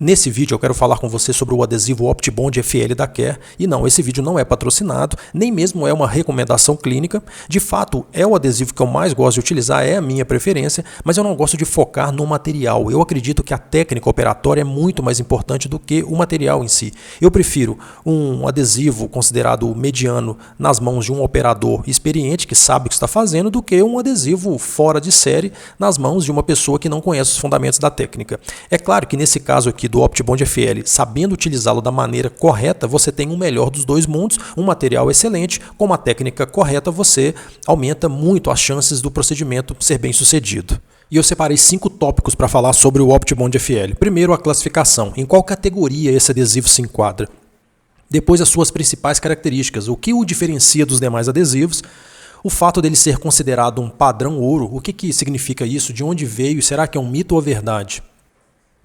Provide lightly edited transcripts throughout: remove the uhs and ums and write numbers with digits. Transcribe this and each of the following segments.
Nesse vídeo eu quero falar com você sobre o adesivo OptiBond FL da Care. E não, esse vídeo não é patrocinado, nem mesmo é uma recomendação clínica. De fato, é o adesivo que eu mais gosto de utilizar, é a minha preferência, mas eu não gosto de focar no material. Eu acredito que a técnica operatória é muito mais importante do que o material em si. Eu prefiro um adesivo considerado mediano nas mãos de um operador experiente que sabe o que está fazendo do que um adesivo fora de série nas mãos de uma pessoa que não conhece os fundamentos da técnica. É claro que nesse caso aqui do OptiBond FL, sabendo utilizá-lo da maneira correta, você tem o melhor dos dois mundos, um material excelente, com uma técnica correta você aumenta muito as chances do procedimento ser bem sucedido. E eu separei 5 tópicos para falar sobre o OptiBond FL. Primeiro, a classificação. Em qual categoria esse adesivo se enquadra? Depois, as suas principais características. O que o diferencia dos demais adesivos? O fato dele ser considerado um padrão ouro. O que significa isso? De onde veio? Será que é um mito ou verdade?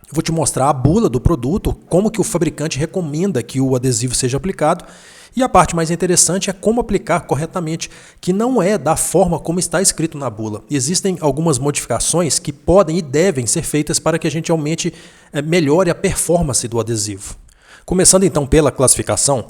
Eu vou te mostrar a bula do produto, como que o fabricante recomenda que o adesivo seja aplicado. E a parte mais interessante é como aplicar corretamente, que não é da forma como está escrito na bula. Existem algumas modificações que podem e devem ser feitas para que a gente melhore a performance do adesivo. Começando então pela classificação,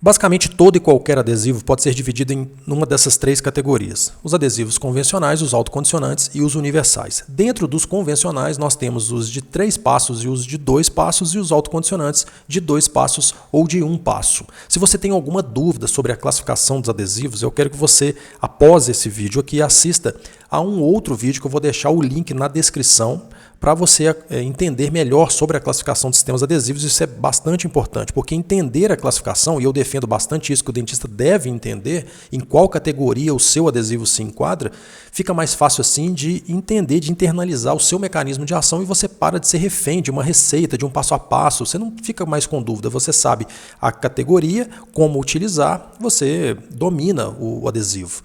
basicamente todo e qualquer adesivo pode ser dividido em uma dessas 3 categorias. Os adesivos convencionais, os autocondicionantes e os universais. Dentro dos convencionais nós temos os de 3 passos e os de 2 passos e os autocondicionantes de 2 passos ou de 1 passo. Se você tem alguma dúvida sobre a classificação dos adesivos, eu quero que você, após esse vídeo aqui, assista a um outro vídeo que eu vou deixar o link na descrição para você entender melhor sobre a classificação de sistemas adesivos. Isso é bastante importante, porque entender a classificação, e eu defendo bastante isso, que o dentista deve entender em qual categoria o seu adesivo se enquadra, fica mais fácil assim de entender, de internalizar o seu mecanismo de ação e você para de ser refém de uma receita, de um passo a passo. Você não fica mais com dúvida, você sabe a categoria, como utilizar, você domina o adesivo.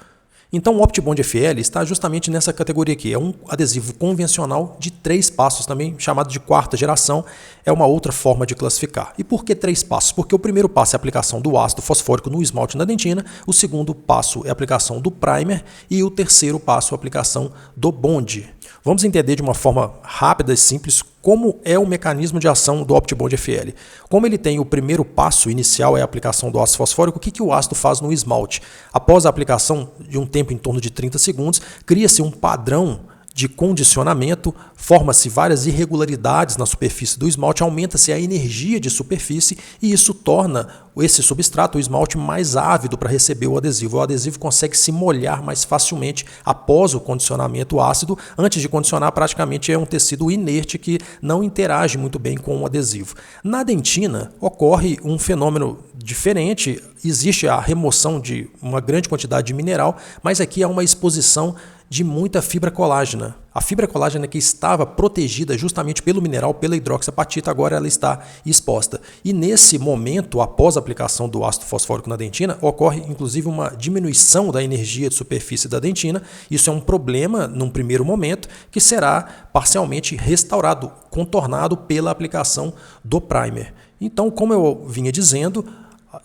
Então o OptiBond FL está justamente nessa categoria aqui. É um adesivo convencional de 3 passos, também chamado de 4ª geração. É uma outra forma de classificar. E por que 3 passos? Porque o primeiro passo é a aplicação do ácido fosfórico no esmalte na dentina, o segundo passo é a aplicação do primer e o terceiro passo é a aplicação do bond. Vamos entender de uma forma rápida e simples como é o mecanismo de ação do OptiBond FL. Como ele tem o primeiro passo inicial, é a aplicação do ácido fosfórico, o que o ácido faz no esmalte? Após a aplicação de um tempo em torno de 30 segundos, cria-se um padrão de condicionamento, forma-se várias irregularidades na superfície do esmalte, aumenta-se a energia de superfície e isso torna esse substrato, o esmalte, mais ávido para receber o adesivo. O adesivo consegue se molhar mais facilmente após o condicionamento ácido. Antes de condicionar, praticamente é um tecido inerte que não interage muito bem com o adesivo. Na dentina, ocorre um fenômeno diferente. Existe a remoção de uma grande quantidade de mineral, mas aqui há uma exposição de muita fibra colágena. A fibra colágena que estava protegida justamente pelo mineral, pela hidroxiapatita, agora ela está exposta. E nesse momento, após a aplicação do ácido fosfórico na dentina, ocorre inclusive uma diminuição da energia de superfície da dentina. Isso é um problema num primeiro momento que será parcialmente restaurado, contornado pela aplicação do primer. Então, como eu vinha dizendo,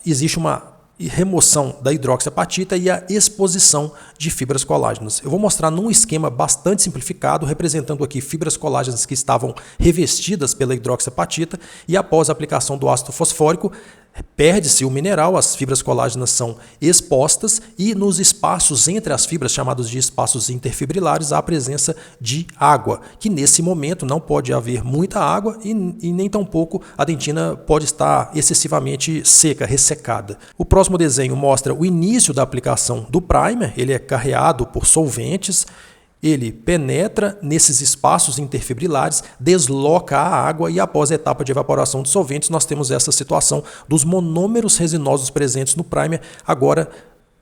existe uma remoção da hidroxiapatita e a exposição de fibras colágenas. Eu vou mostrar num esquema bastante simplificado, representando aqui fibras colágenas que estavam revestidas pela hidroxiapatita e após a aplicação do ácido fosfórico, perde-se o mineral, as fibras colágenas são expostas e nos espaços entre as fibras, chamados de espaços interfibrilares, há a presença de água, que nesse momento não pode haver muita água e nem tampouco a dentina pode estar excessivamente seca, ressecada. O próximo desenho mostra o início da aplicação do primer, ele é carreado por solventes. Ele penetra nesses espaços interfibrilares, desloca a água e após a etapa de evaporação de solventes nós temos essa situação dos monômeros resinosos presentes no primer, agora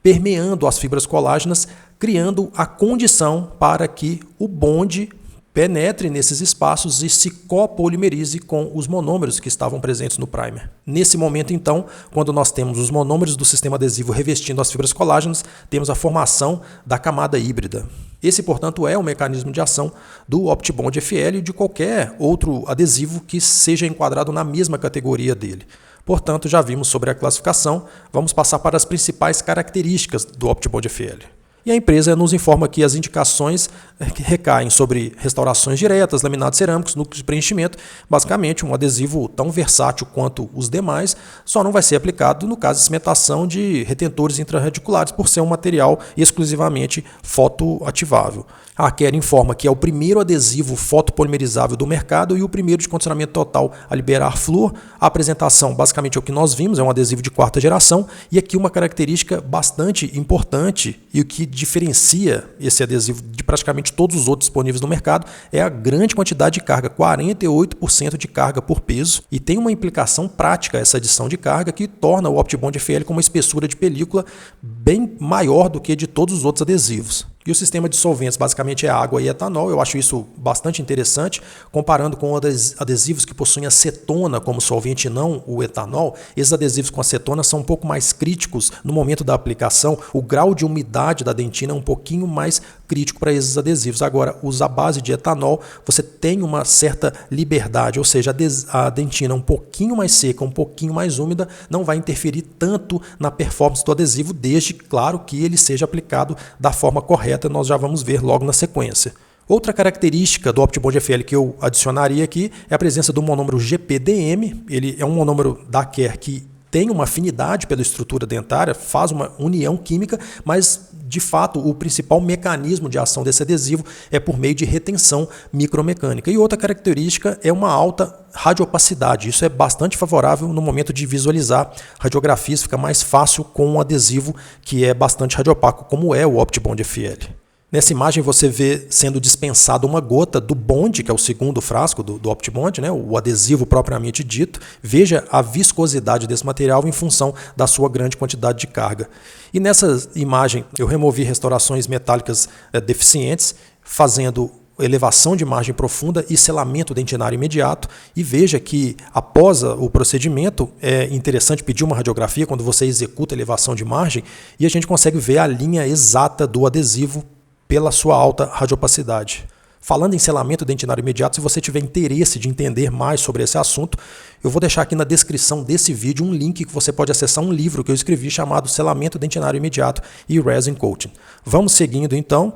permeando as fibras colágenas, criando a condição para que o bond penetre nesses espaços e se copolimerize com os monômeros que estavam presentes no primer. Nesse momento, então, quando nós temos os monômeros do sistema adesivo revestindo as fibras colágenas, temos a formação da camada híbrida. Esse, portanto, é o mecanismo de ação do OptiBond FL e de qualquer outro adesivo que seja enquadrado na mesma categoria dele. Portanto, já vimos sobre a classificação, vamos passar para as principais características do OptiBond FL. E a empresa nos informa que as indicações que recaem sobre restaurações diretas, laminados cerâmicos, núcleos de preenchimento. Basicamente, um adesivo tão versátil quanto os demais, só não vai ser aplicado no caso de cimentação de retentores intrarradiculares, por ser um material exclusivamente fotoativável. A Quer informa que é o primeiro adesivo fotopolimerizável do mercado e o primeiro de condicionamento total a liberar flúor. A apresentação basicamente é o que nós vimos, é um adesivo de 4ª geração, e aqui uma característica bastante importante e o que diferencia esse adesivo de praticamente todos os outros disponíveis no mercado é a grande quantidade de carga, 48% de carga por peso, e tem uma implicação prática essa adição de carga que torna o OptiBond FL com uma espessura de película bem maior do que de todos os outros adesivos. E o sistema de solventes basicamente é água e etanol. Eu acho isso bastante interessante, comparando com adesivos que possuem acetona como solvente e não o etanol. Esses adesivos com acetona são um pouco mais críticos no momento da aplicação. O grau de umidade da dentina é um pouquinho mais crítico para esses adesivos. Agora, os à base de etanol, você tem uma certa liberdade, ou seja, a dentina um pouquinho mais seca, um pouquinho mais úmida, não vai interferir tanto na performance do adesivo, desde, claro, que ele seja aplicado da forma correta. Nós já vamos ver logo na sequência. Outra característica do OptiBond FL que eu adicionaria aqui é a presença do monômero GPDM. Ele é um monômero da Quer que tem uma afinidade pela estrutura dentária, faz uma união química, mas de fato o principal mecanismo de ação desse adesivo é por meio de retenção micromecânica. E outra característica é uma alta radiopacidade. Isso é bastante favorável no momento de visualizar radiografias, fica mais fácil com um adesivo que é bastante radiopaco, como é o OptiBond FL. Nessa imagem você vê sendo dispensada uma gota do Bond, que é o segundo frasco do OptiBond, né, o adesivo propriamente dito. Veja a viscosidade desse material em função da sua grande quantidade de carga. E nessa imagem eu removi restaurações metálicas deficientes, fazendo elevação de margem profunda e selamento dentinário imediato. E veja que após o procedimento é interessante pedir uma radiografia quando você executa a elevação de margem e a gente consegue ver a linha exata do adesivo pela sua alta radiopacidade. Falando em selamento dentinário imediato, se você tiver interesse de entender mais sobre esse assunto, eu vou deixar aqui na descrição desse vídeo um link que você pode acessar um livro que eu escrevi chamado Selamento Dentinário Imediato e Resin Coating. Vamos seguindo então,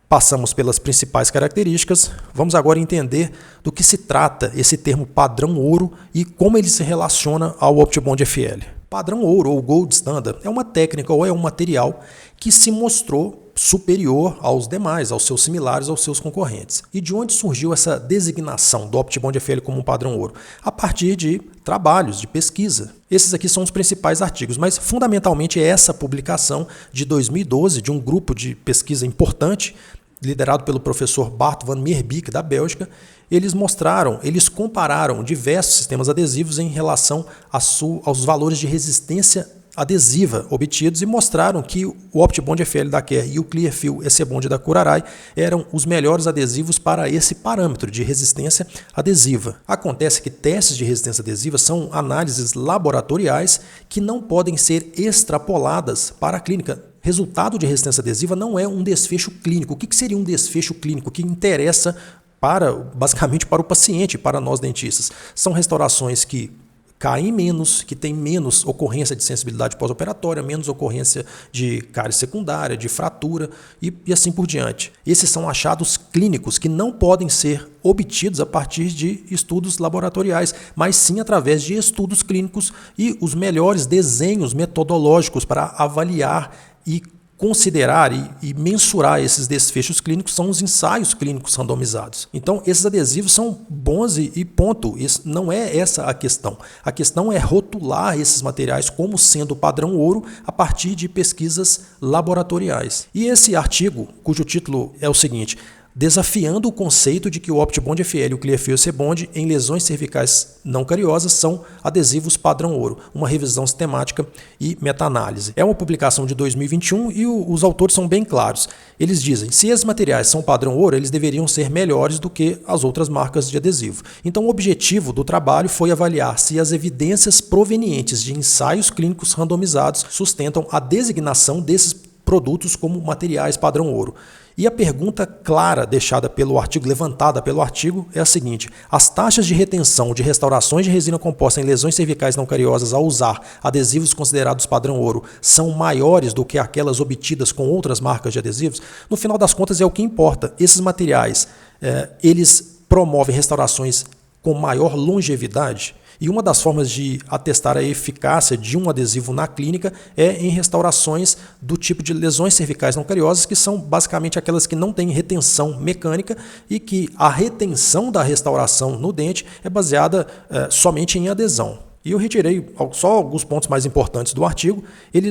passamos pelas principais características, vamos agora entender do que se trata esse termo padrão ouro e como ele se relaciona ao OptiBond FL. Padrão ouro ou Gold Standard é uma técnica ou é um material que se mostrou superior aos demais, aos seus similares, aos seus concorrentes. E de onde surgiu essa designação do OptiBond FL como um padrão ouro? A partir de trabalhos, de pesquisa. Esses aqui são os principais artigos, mas fundamentalmente é essa publicação de 2012 de um grupo de pesquisa importante, liderado pelo professor Bart van Meerbeek, da Bélgica. Eles compararam diversos sistemas adesivos em relação aos valores de resistência adesiva obtidos e mostraram que o OptiBond FL da Quer e o Clearfield EC-Bond da Curaray eram os melhores adesivos para esse parâmetro de resistência adesiva. Acontece que testes de resistência adesiva são análises laboratoriais que não podem ser extrapoladas para a clínica. Resultado de resistência adesiva não é um desfecho clínico. O que seria um desfecho clínico? O que interessa basicamente para o paciente, para nós dentistas? São restaurações que caem menos, que tem menos ocorrência de sensibilidade pós-operatória, menos ocorrência de cárie secundária, de fratura e assim por diante. Esses são achados clínicos que não podem ser obtidos a partir de estudos laboratoriais, mas sim através de estudos clínicos e os melhores desenhos metodológicos para avaliar e considerar e mensurar esses desfechos clínicos são os ensaios clínicos randomizados. Então, esses adesivos são bons e ponto. Isso não é essa a questão. A questão é rotular esses materiais como sendo padrão ouro a partir de pesquisas laboratoriais. E esse artigo, cujo título é o seguinte: desafiando o conceito de que o OptiBond FL e o Clearfield EC-Bond em lesões cervicais não cariosas são adesivos padrão ouro, uma revisão sistemática e meta-análise. É uma publicação de 2021 e os autores são bem claros. Eles dizem, se esses materiais são padrão ouro, eles deveriam ser melhores do que as outras marcas de adesivo. Então o objetivo do trabalho foi avaliar se as evidências provenientes de ensaios clínicos randomizados sustentam a designação desses produtos como materiais padrão ouro. E a pergunta clara deixada pelo artigo, levantada pelo artigo, é a seguinte: as taxas de retenção de restaurações de resina composta em lesões cervicais não cariosas ao usar adesivos considerados padrão ouro são maiores do que aquelas obtidas com outras marcas de adesivos? No final das contas é o que importa. Esses materiais, eles promovem restaurações com maior longevidade? E uma das formas de atestar a eficácia de um adesivo na clínica é em restaurações do tipo de lesões cervicais não cariosas, que são basicamente aquelas que não têm retenção mecânica e que a retenção da restauração no dente é baseada somente em adesão. E eu retirei só alguns pontos mais importantes do artigo.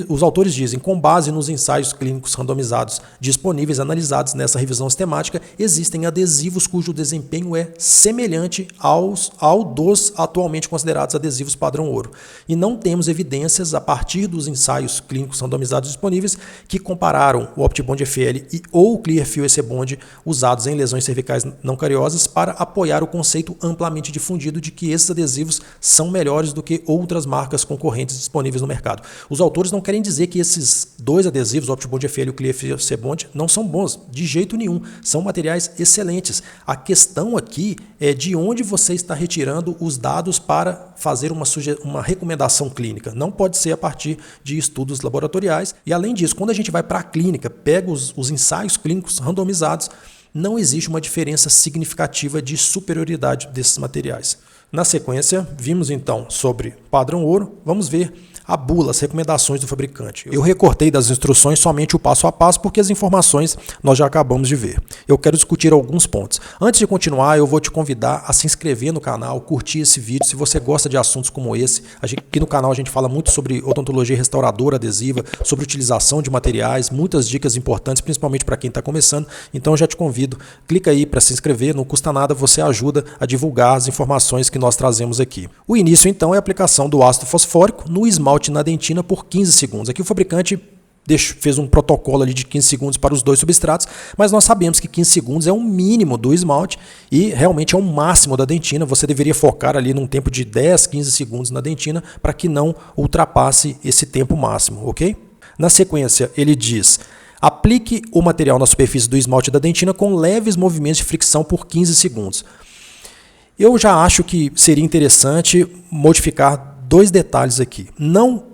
Os autores dizem, com base nos ensaios clínicos randomizados disponíveis analisados nessa revisão sistemática, existem adesivos cujo desempenho é semelhante ao dos atualmente considerados adesivos padrão ouro. E não temos evidências a partir dos ensaios clínicos randomizados disponíveis que compararam o OptiBond FL ou o Clearfiel EC Bond usados em lesões cervicais não cariosas para apoiar o conceito amplamente difundido de que esses adesivos são melhores do que outras marcas concorrentes disponíveis no mercado. Os autores não querem dizer que esses dois adesivos, o OptiBond FL e o Clearfiel EC Bond, não são bons, de jeito nenhum. São materiais excelentes. A questão aqui é de onde você está retirando os dados para fazer uma recomendação clínica. Não pode ser a partir de estudos laboratoriais. E além disso, quando a gente vai para a clínica, pega os ensaios clínicos randomizados, não existe uma diferença significativa de superioridade desses materiais. Na sequência, vimos então sobre padrão ouro. Vamos ver a bula, as recomendações do fabricante. Eu recortei das instruções somente o passo a passo porque as informações nós já acabamos de ver. Eu quero discutir alguns pontos. Antes de continuar, eu vou te convidar a se inscrever no canal, curtir esse vídeo. Se você gosta de assuntos como esse, aqui no canal a gente fala muito sobre odontologia restauradora adesiva, sobre utilização de materiais, muitas dicas importantes, principalmente para quem está começando. Então eu já te convido, clica aí para se inscrever, não custa nada, você ajuda a divulgar as informações que nós trazemos aqui. O início então é a aplicação do ácido fosfórico no esmalte na dentina por 15 segundos. Aqui o fabricante fez um protocolo ali de 15 segundos para os dois substratos, mas nós sabemos que 15 segundos é o mínimo do esmalte e realmente é o máximo da dentina. Você deveria focar ali num tempo de 10, 15 segundos na dentina para que não ultrapasse esse tempo máximo, ok? Na sequência, ele diz: aplique o material na superfície do esmalte da dentina com leves movimentos de fricção por 15 segundos. Eu já acho que seria interessante modificar dois detalhes aqui. Não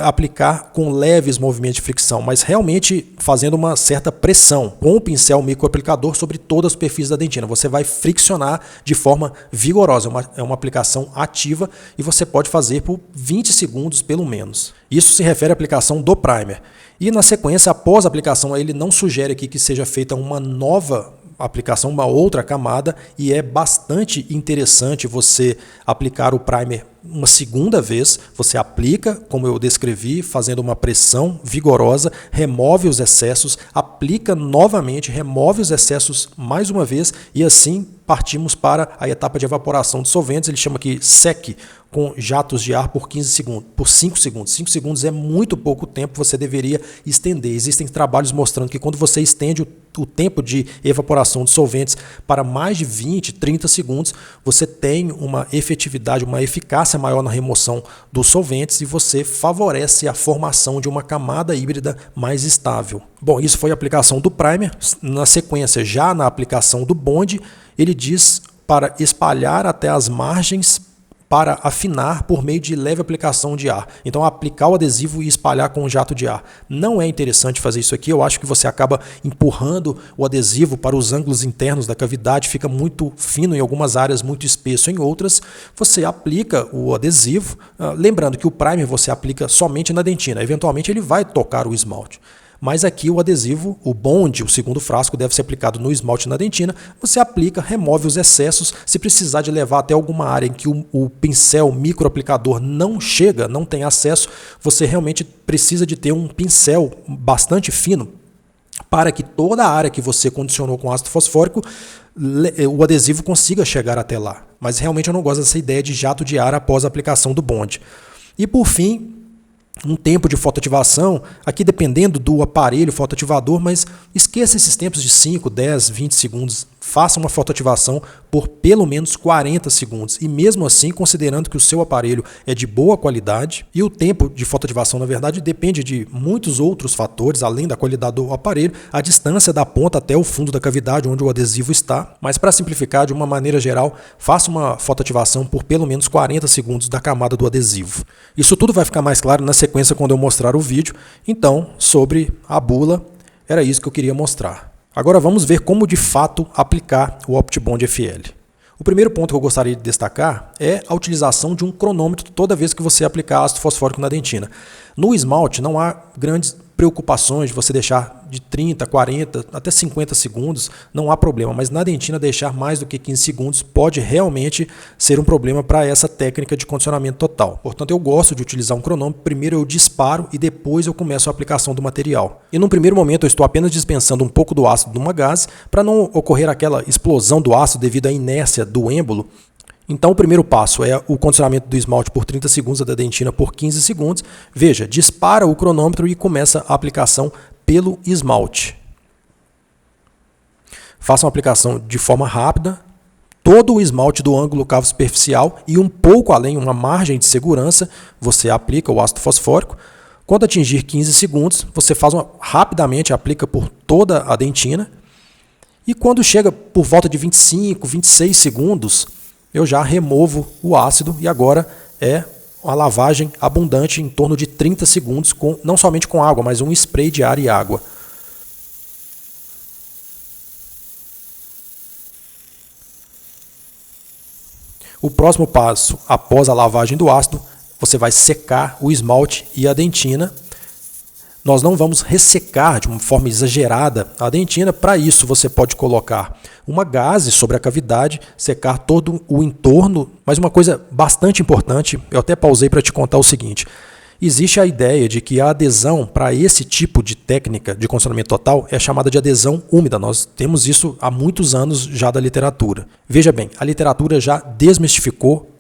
aplicar com leves movimentos de fricção, mas realmente fazendo uma certa pressão com o pincel microaplicador sobre toda a superfície da dentina. Você vai friccionar de forma vigorosa, é uma aplicação ativa e você pode fazer por 20 segundos pelo menos. Isso se refere à aplicação do primer. E na sequência, após a aplicação, ele não sugere aqui que seja feita uma nova aplicação, uma outra camada, e é bastante interessante você aplicar o primer uma segunda vez. Você aplica, como eu descrevi, fazendo uma pressão vigorosa, remove os excessos, aplica novamente, remove os excessos mais uma vez e assim partimos para a etapa de evaporação de solventes. Ele chama aqui SEC, com jatos de ar por 15 segundos, por 5 segundos. 5 segundos é muito pouco tempo, você deveria estender. Existem trabalhos mostrando que quando você estende o tempo de evaporação de solventes para mais de 20, 30 segundos, você tem uma efetividade, uma eficácia maior na remoção dos solventes e você favorece a formação de uma camada híbrida mais estável. Bom, isso foi a aplicação do primer. Na sequência, já na aplicação do bond, ele diz para espalhar até as margens para afinar por meio de leve aplicação de ar. Então, aplicar o adesivo e espalhar com um jato de ar. Não é interessante fazer isso aqui. Eu acho que você acaba empurrando o adesivo para os ângulos internos da cavidade, fica muito fino em algumas áreas, muito espesso em outras. Você aplica o adesivo, lembrando que o primer você aplica somente na dentina. Eventualmente, ele vai tocar o esmalte. Mas aqui o adesivo, o bond, o segundo frasco, deve ser aplicado no esmalte na dentina. Você aplica, remove os excessos. Se precisar de levar até alguma área em que o pincel microaplicador não chega, não tem acesso, você realmente precisa de ter um pincel bastante fino para que toda a área que você condicionou com ácido fosfórico, o adesivo consiga chegar até lá. Mas realmente eu não gosto dessa ideia de jato de ar após a aplicação do bond. E por fim, um tempo de fotoativação, aqui dependendo do aparelho fotoativador, mas esqueça esses tempos de 5, 10, 20 segundos. faça uma fotoativação por pelo menos 40 segundos. E mesmo assim, considerando que o seu aparelho é de boa qualidade, e o tempo de fotoativação, na verdade, depende de muitos outros fatores, além da qualidade do aparelho, a distância da ponta até o fundo da cavidade onde o adesivo está. Mas para simplificar, de uma maneira geral, faça uma fotoativação por pelo menos 40 segundos da camada do adesivo. Isso tudo vai ficar mais claro na sequência quando eu mostrar o vídeo. Então, sobre a bula, era isso que eu queria mostrar. Agora vamos ver como de fato aplicar o OptiBond FL. O primeiro ponto que eu gostaria de destacar é a utilização de um cronômetro toda vez que você aplicar ácido fosfórico na dentina. No esmalte não há grandes preocupações de você deixar de 30, 40, até 50 segundos, não há problema, mas na dentina deixar mais do que 15 segundos pode realmente ser um problema para essa técnica de condicionamento total. Portanto, eu gosto de utilizar um cronômetro, primeiro eu disparo e depois eu começo a aplicação do material. E num primeiro momento eu estou apenas dispensando um pouco do ácido numa gaze para não ocorrer aquela explosão do ácido devido à inércia do êmbolo. Então o primeiro passo é o condicionamento do esmalte por 30 segundos, da dentina por 15 segundos. Veja, dispara o cronômetro e começa a aplicação pelo esmalte. Faça uma aplicação de forma rápida, todo o esmalte do ângulo cavo superficial e um pouco além, uma margem de segurança, você aplica o ácido fosfórico. Quando atingir 15 segundos, você rapidamente aplica por toda a dentina. E quando chega por volta de 25, 26 segundos, eu já removo o ácido e agora é uma lavagem abundante em torno de 30 segundos, não somente com água, mas um spray de ar e água. O próximo passo, após a lavagem do ácido, você vai secar o esmalte e a dentina. Nós não vamos ressecar de uma forma exagerada a dentina. Para isso, você pode colocar uma gaze sobre a cavidade, secar todo o entorno. Mas uma coisa bastante importante, eu até pausei para te contar o seguinte. Existe a ideia de que a adesão para esse tipo de técnica de condicionamento total é chamada de adesão úmida. Nós temos isso há muitos anos já da literatura. Veja bem, a literatura já desmistificou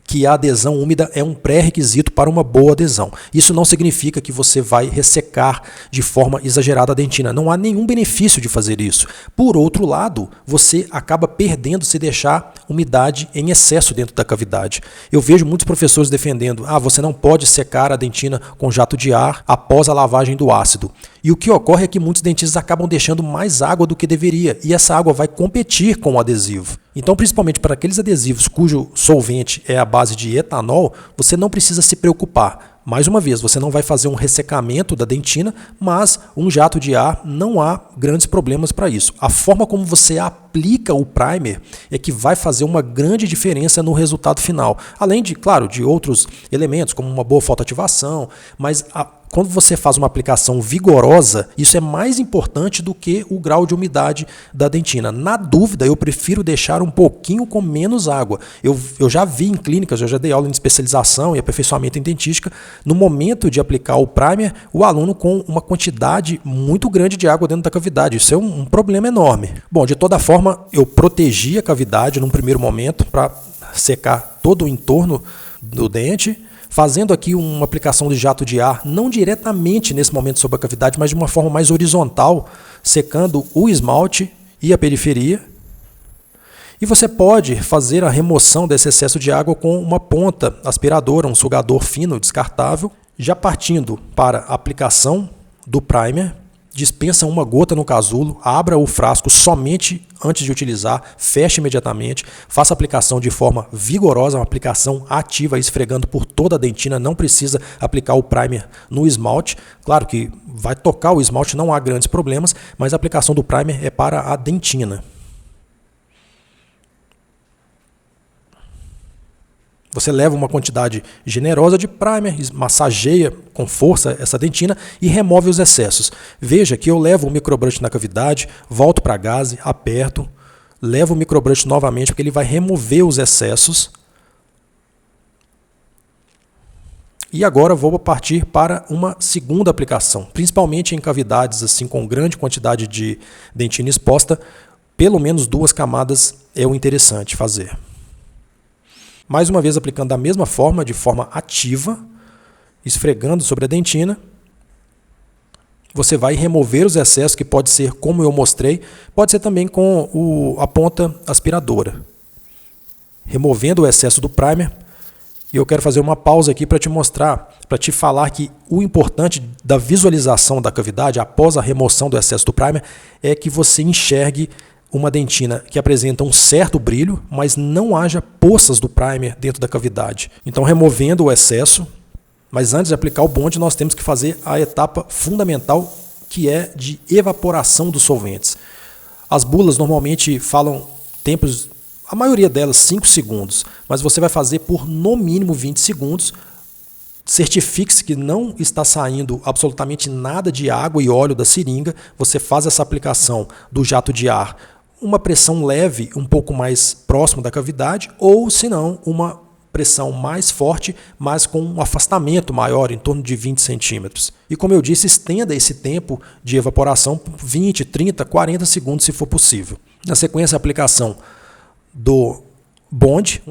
que a adesão úmida é um pré-requisito para uma boa adesão. Isso não significa que você vai ressecar de forma exagerada a dentina. Não há nenhum benefício de fazer isso. Por outro lado, você acaba perdendo se deixar umidade em excesso dentro da cavidade. Eu vejo muitos professores defendendo, você não pode secar a dentina com jato de ar após a lavagem do ácido. E o que ocorre é que muitos dentistas acabam deixando mais água do que deveria, e essa água vai competir com o adesivo. Então, principalmente para aqueles adesivos cujo solvente é a base de etanol, você não precisa se preocupar. Mais uma vez, você não vai fazer um ressecamento da dentina, mas um jato de ar não há grandes problemas para isso. A forma como você aplica o primer é que vai fazer uma grande diferença no resultado final. Além de, claro, de outros elementos, como uma boa fotoativação, mas quando você faz uma aplicação vigorosa, isso é mais importante do que o grau de umidade da dentina. Na dúvida, eu prefiro deixar um pouquinho com menos água. Eu já vi em clínicas, eu já dei aula em especialização e aperfeiçoamento em dentística, no momento de aplicar o primer, o aluno com uma quantidade muito grande de água dentro da cavidade. Isso é um problema enorme. Bom, de toda forma, eu protegi a cavidade num primeiro momento para secar todo o entorno do dente, fazendo aqui uma aplicação de jato de ar, não diretamente nesse momento sobre a cavidade, mas de uma forma mais horizontal, secando o esmalte e a periferia. E você pode fazer a remoção desse excesso de água com uma ponta aspiradora, um sugador fino, descartável. Já partindo para a aplicação do primer, dispensa uma gota no casulo, abra o frasco somente antes de utilizar, feche imediatamente, faça a aplicação de forma vigorosa, uma aplicação ativa, esfregando por toda a dentina, não precisa aplicar o primer no esmalte. Claro que vai tocar o esmalte, não há grandes problemas, mas a aplicação do primer é para a dentina. Você leva uma quantidade generosa de primer, massageia com força essa dentina e remove os excessos. Veja que eu levo o microbrush na cavidade, volto para a gaze, aperto, levo o microbrush novamente porque ele vai remover os excessos. E agora vou partir para uma segunda aplicação, principalmente em cavidades assim com grande quantidade de dentina exposta, pelo menos 2 camadas é o interessante fazer. Mais uma vez aplicando da mesma forma, de forma ativa, esfregando sobre a dentina. você vai remover os excessos, que pode ser como eu mostrei, pode ser também com a ponta aspiradora. Removendo o excesso do primer, e eu quero fazer uma pausa aqui para te mostrar, para te falar que o importante da visualização da cavidade após a remoção do excesso do primer é que você enxergue uma dentina que apresenta um certo brilho, mas não haja poças do primer dentro da cavidade. Então, removendo o excesso, mas antes de aplicar o bond, nós temos que fazer a etapa fundamental, que é de evaporação dos solventes. As bulas normalmente falam tempos, a maioria delas 5 segundos, mas você vai fazer por no mínimo 20 segundos. Certifique-se que não está saindo absolutamente nada de água e óleo da seringa. Você faz essa aplicação do jato de ar, uma pressão leve, um pouco mais próximo da cavidade, ou se não, uma pressão mais forte, mas com um afastamento maior, em torno de 20 centímetros. E como eu disse, estenda esse tempo de evaporação por 20, 30, 40 segundos, se for possível. Na sequência, a aplicação do bond.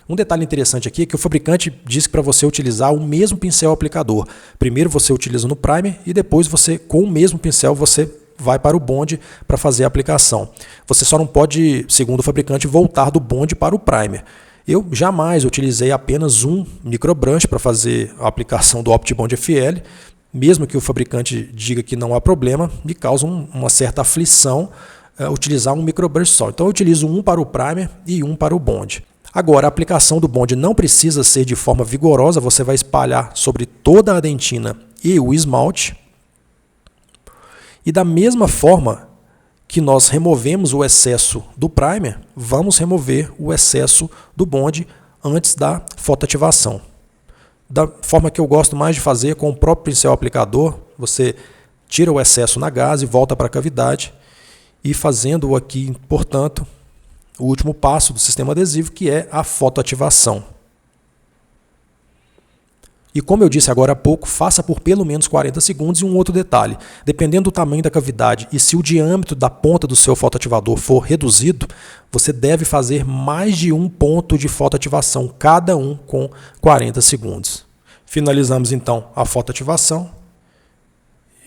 Um detalhe interessante aqui é que o fabricante diz que para você utilizar o mesmo pincel aplicador. Primeiro você utiliza no primer e depois você, com o mesmo pincel, você vai para o bond para fazer a aplicação. Você só não pode, segundo o fabricante, voltar do bond para o primer. Eu jamais utilizei apenas um microbrush para fazer a aplicação do OptiBond FL, mesmo que o fabricante diga que não há problema, me causa uma certa aflição utilizar um microbrush só. Então eu utilizo um para o primer e um para o bond. Agora, a aplicação do bond não precisa ser de forma vigorosa, você vai espalhar sobre toda a dentina e o esmalte. E da mesma forma que nós removemos o excesso do primer, vamos remover o excesso do bond antes da fotoativação. Da forma que eu gosto mais de fazer, com o próprio pincel aplicador, você tira o excesso na gaze, volta para a cavidade, e fazendo aqui, portanto, o último passo do sistema adesivo, que é a fotoativação. E como eu disse agora há pouco, faça por pelo menos 40 segundos. E um outro detalhe, dependendo do tamanho da cavidade e se o diâmetro da ponta do seu fotoativador for reduzido, você deve fazer mais de um ponto de fotoativação, cada um com 40 segundos. Finalizamos então a fotoativação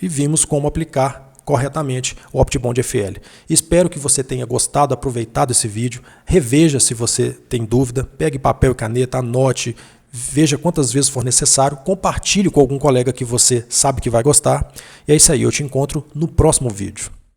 e vimos como aplicar corretamente o OptiBond FL. Espero que você tenha gostado, aproveitado esse vídeo. Reveja se você tem dúvida, pegue papel e caneta, anote, veja quantas vezes for necessário, compartilhe com algum colega que você sabe que vai gostar. E é isso aí, eu te encontro no próximo vídeo.